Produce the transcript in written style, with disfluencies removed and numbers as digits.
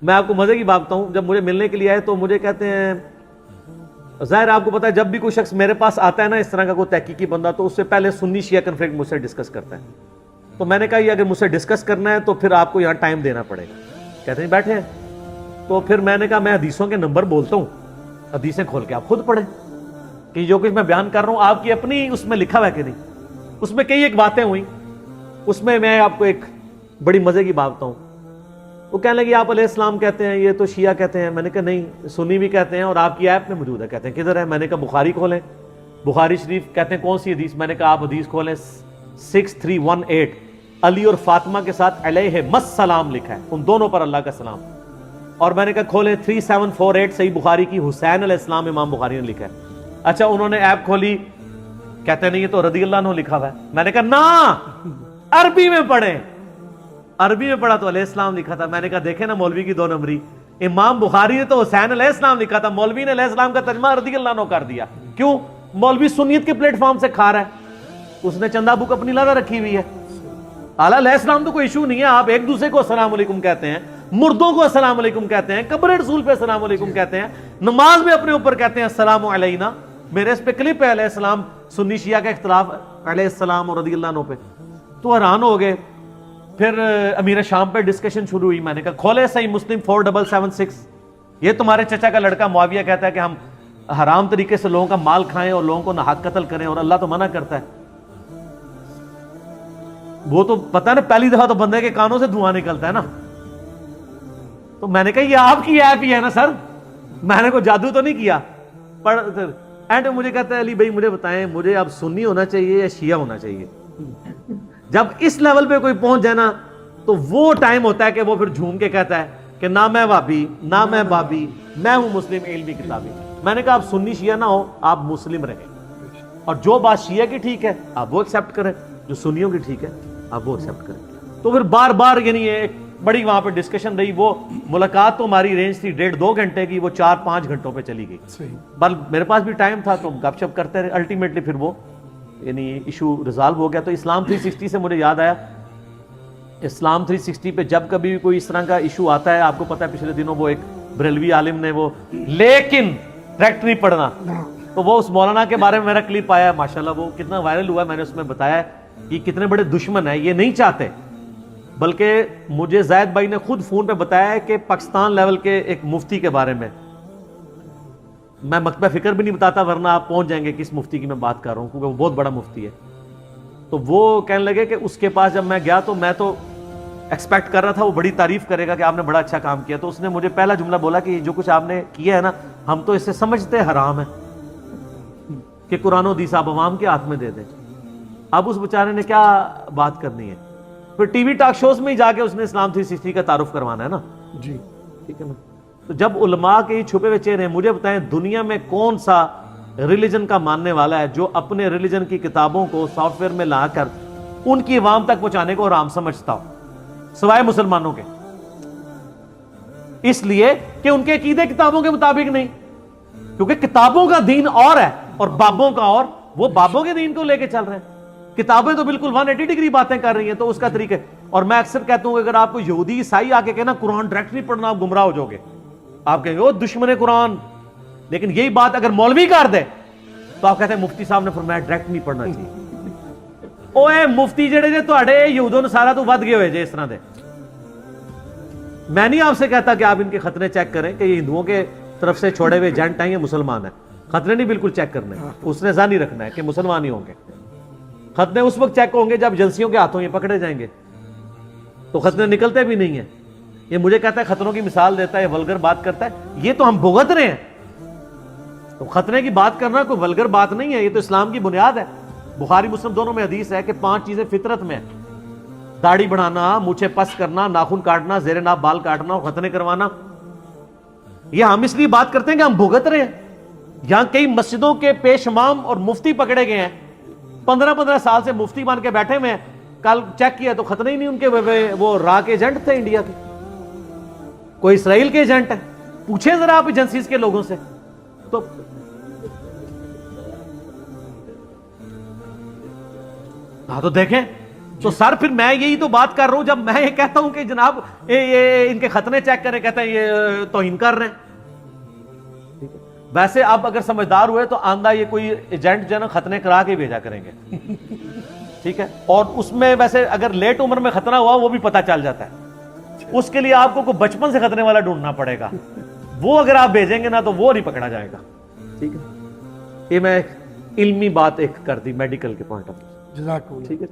میں آپ کو مزے کی بات بتاؤں, جب مجھے ملنے کے لیے آئے تو مجھے کہتے ہیں, ظاہر آپ کو پتا ہے جب بھی کوئی شخص میرے پاس آتا ہے نا اس طرح کا کوئی تحقیقی بندہ, تو اس سے پہلے سنی شیعہ کنفلکٹ مجھ سے ڈسکس کرتا ہے. تو میں نے کہا یہ اگر مجھ سے ڈسکس کرنا ہے تو پھر آپ کو یہاں ٹائم دینا پڑے گا. کہتے ہیں بیٹھے ہیں. تو پھر میں نے کہا میں حدیثوں کے نمبر بولتا ہوں, حدیثیں کھول کے آپ خود پڑھیں کہ جو کچھ میں بیان کر رہا ہوں آپ کی اپنی اس میں لکھا ہوا ہے کہ نہیں. اس میں کئی ایک باتیں ہوئیں, اس میں آپ کو ایک بڑی مزے کی بات بتاؤں. وہ کہنے لگے آپ علیہ السلام کہتے ہیں, یہ تو شیعہ کہتے ہیں. میں نے کہا نہیں, سنی بھی کہتے ہیں اور آپ کی ایپ میں موجود ہے. کہتے ہیں کدھر ہے؟ میں نے کہا بخاری کھولیں, بخاری شریف. کہتے ہیں کون سی حدیث؟ میں نے کہا آپ حدیث کھولیں 6318, علی اور فاطمہ کے ساتھ علیہ السلام لکھا ہے, ان دونوں پر اللہ کا سلام. اور میں نے کہا کھولیں 3748 صحیح بخاری کی, حسین علیہ السلام امام بخاری نے لکھا ہے. اچھا انہوں نے ایپ کھولی, کہتے ہیں نہیں یہ تو رضی اللہ عنہ لکھا ہوا ہے. میں نے کہا نا عربی میں پڑھیں. عربی میں پڑھا تو علیہ السلام لکھا تھا. میں نے کہا دیکھیں نا مولوی کی دو نمبری, امام بخاری نے تو حسین علیہ السلام لکھا تھا, مولوی نے علیہ السلام کا ترجمہ رضی اللہ عنہ کر دیا. کیوں؟ مولوی سنیت کے پلیٹ فارم سے کھا رہا ہے, اس نے چندہ بک اپنی لادہ رکھی ہوئی ہے. اعلیٰ علیہ السلام تو کوئی ایشو نہیں ہے, آپ ایک دوسرے کو السلام علیکم کہتے ہیں, مردوں کو السلام علیکم کہتے ہیں, قبر رسول پہ السلام علیکم کہتے ہیں, نماز میں اپنے اوپر کہتے ہیں السلام علینا. میرے اس پہ کلپ ہے علیہ السلام سنی شیعہ کا اختلاف علیہ السلام اور رضی اللہ عنہ پہ. تو حیران ہو گئے. پھر امیر شام پہ ڈسکشن شروع ہوئی. میں نے کہا کھولے صحیح مسلم 4776, یہ تمہارے چچا کا لڑکا معاویہ کہتا ہے کہ ہم حرام طریقے سے لوگوں کا مال کھائیں اور لوگوں کو ناحق قتل کریں, اور اللہ تو منع کرتا ہے. وہ تو پتہ ہے نا, پہلی دفعہ تو بندے کے کانوں سے دھواں نکلتا ہے نا. تو میں نے کہا یہ آپ کی ایپ ہی ہے نا سر, میں نے کوئی جادو تو نہیں کیا. اینڈ مجھے کہتا ہے علی بھائی مجھے بتائیں مجھے اب سنی ہونا چاہیے یا شیعہ ہونا چاہیے. جب اس لیول پہ کوئی پہنچ جائے نا تو وہ ٹائم ہوتا ہے کہ وہ پھر جھوم کے کہتا ہے کہ نہ میں وابی نہ میں بابی, میں ہوں مسلم علمی کتابی. میں نے کہا آپ سنی شیعہ نہ ہو, آپ مسلم رہیں, اور جو بات شیعہ کی ٹھیک ہے آپ وہ ایکسیپٹ کریں, جو سنیوں کی ٹھیک ہے آپ وہ ایکسیپٹ کریں. تو پھر بار بار یعنی ایک بڑی وہاں پہ ڈسکشن رہی. وہ ملاقات تو ہماری رینج تھی 1.5-2 گھنٹے کی, وہ 4-5 گھنٹوں پہ چلی گئی. بل میرے پاس بھی ٹائم تھا تو گپ شپ کرتے رہے. الٹیمیٹلی پھر وہ یعنی ایشو ریزالو ہو گیا. تو اسلام 360 سے مجھے یاد آیا, اسلام 360 پہ جب کبھی کوئی اس طرح کا ایشو آتا ہے, آپ کو پتا ہے پچھلے دنوں وہ ایک بریلوی عالم نے وہ لیکن ڈائریکٹ نہیں پڑھنا, تو وہ اس مولانا کے بارے میں میرا کلپ آیا ماشاءاللہ, وہ کتنا وائرل ہوا ہے. میں نے اس میں بتایا کہ کتنے بڑے دشمن ہیں, یہ نہیں چاہتے. بلکہ مجھے زید بھائی نے خود فون پہ بتایا ہے کہ پاکستان لیول کے ایک مفتی کے بارے میں, میں مکتبہ فکر بھی نہیں بتاتا ورنہ آپ پہنچ جائیں گے کس مفتی کی میں بات کر رہا ہوں, کیونکہ وہ بہت بڑا مفتی ہے. تو وہ کہنے لگے کہ اس کے پاس جب میں گیا تو میں تو ایکسپیکٹ کر رہا تھا وہ بڑی تعریف کرے گا کہ آپ نے بڑا اچھا کام کیا. تو اس نے مجھے پہلا جملہ بولا کہ جو کچھ آپ نے کیا ہے نا ہم تو اسے سمجھتے حرام ہے کہ قرآن و حدیث آپ عوام کے ہاتھ میں دے دیں. اب اس بیچارے نے کیا بات کرنی ہے, پھر ٹی وی ٹاک شوز میں ہی جا کے اس نے اسلام 360 کا تعارف کروانا ہے نا. جی ٹھیک ہے نا. تو جب علماء کے چھپے ہوئے چہرے ہیں, مجھے بتائیں دنیا میں کون سا ریلیجن کا ماننے والا ہے جو اپنے ریلیجن کی کتابوں کو سافٹ ویئر میں لا کر ان کی عوام تک پہنچانے کو حرام سمجھتا ہو, سوائے مسلمانوں کے. اس لیے کہ ان کے عقیدے کتابوں کے مطابق نہیں, کیونکہ کتابوں کا دین اور ہے اور بابوں کا اور, وہ بابوں کے دین کو لے کے چل رہے ہیں. کتابیں تو بالکل 180 ڈگری باتیں کر رہی ہیں, تو اس کا طریقہ. اور میں اکثر کہتا ہوں کہ اگر آپ کو یہودی عیسائی آ کے کہنا قرآن ڈائریکٹ نہیں پڑھنا آپ گمراہ ہو جاؤ گے, آپ کہیں گے وہ دشمن قرآن. لیکن یہی بات اگر مولوی کر دے تو آپ کہتے ہیں مفتی صاحب نے فرمایا ڈائریکٹ نہیں پڑھنا چاہیے. اوے مفتی جڑے جے تواڈے یہودوں نصارا تو ود گئے ہوئے جے اس طرح دے. میں نہیں آپ سے کہتا کہ آپ ان کے خطرے چیک کریں کہ یہ ہندوؤں کے طرف سے چھوڑے ہوئے ایجنٹ ہیں یا مسلمان ہیں. خطرے نہیں بالکل چیک کرنے, اس نے ظاہر رکھنا ہے کہ مسلمان ہی ہوں گے. خطرے اس وقت چیک ہوں گے جب ایجنسیوں کے ہاتھوں یہ پکڑے جائیں گے, تو خطرے نکلتے بھی نہیں ہیں. یہ مجھے کہتا ہے خطروں کی مثال دیتا ہے, ولگر بات کرتا ہے, یہ تو ہم بھگت رہے ہیں. تو خطرے کی بات کرنا کوئی ولگر بات نہیں ہے, یہ تو اسلام کی بنیاد ہے. بخاری مسلم دونوں میں حدیث ہے کہ 5 چیزیں فطرت میں ہیں, داڑھی بڑھانا, مونچھیں پس کرنا, ناخن کاٹنا, زیر ناف بال کاٹنا اور ختنے کروانا. یہ ہم اس لیے بات کرتے ہیں کہ ہم بھگت رہے ہیں. یہاں کئی مسجدوں کے پیش امام اور مفتی پکڑے گئے ہیں, 15 سال سے مفتی بن کے بیٹھے ہوئے ہیں. کل چیک کیا تو ختنے ہی نہیں ان کے, وہ را کے ایجنٹ تھے انڈیا کے, کوئی اسرائیل کے ایجنٹ ہے. پوچھیں ذرا آپ ایجنسیز کے لوگوں سے. تو ہاں تو دیکھیں تو سر پھر میں یہی تو بات کر رہا ہوں، جب میں یہ کہتا ہوں کہ جناب یہ ان کے ختنے چیک کریں، کہتے ہیں یہ توہین کر رہے ہیں۔ ویسے اب اگر سمجھدار ہوئے تو آندہ یہ کوئی ایجنٹ جو ہے نا ختنے کرا کے بھیجا کریں گے، ٹھیک ہے، اور اس میں ویسے اگر لیٹ عمر میں ختنہ ہوا وہ بھی پتہ چل جاتا ہے، اس کے لیے آپ کو کوئی بچپن سے ختنے والا ڈھونڈنا پڑے گا، وہ اگر آپ بھیجیں گے نا تو وہ نہیں پکڑا جائے گا، ٹھیک ہے۔ یہ میں علمی بات ایک کر دی میڈیکل کے پوائنٹ آف ویو، جزاک اللہ۔ ٹھیک ہے۔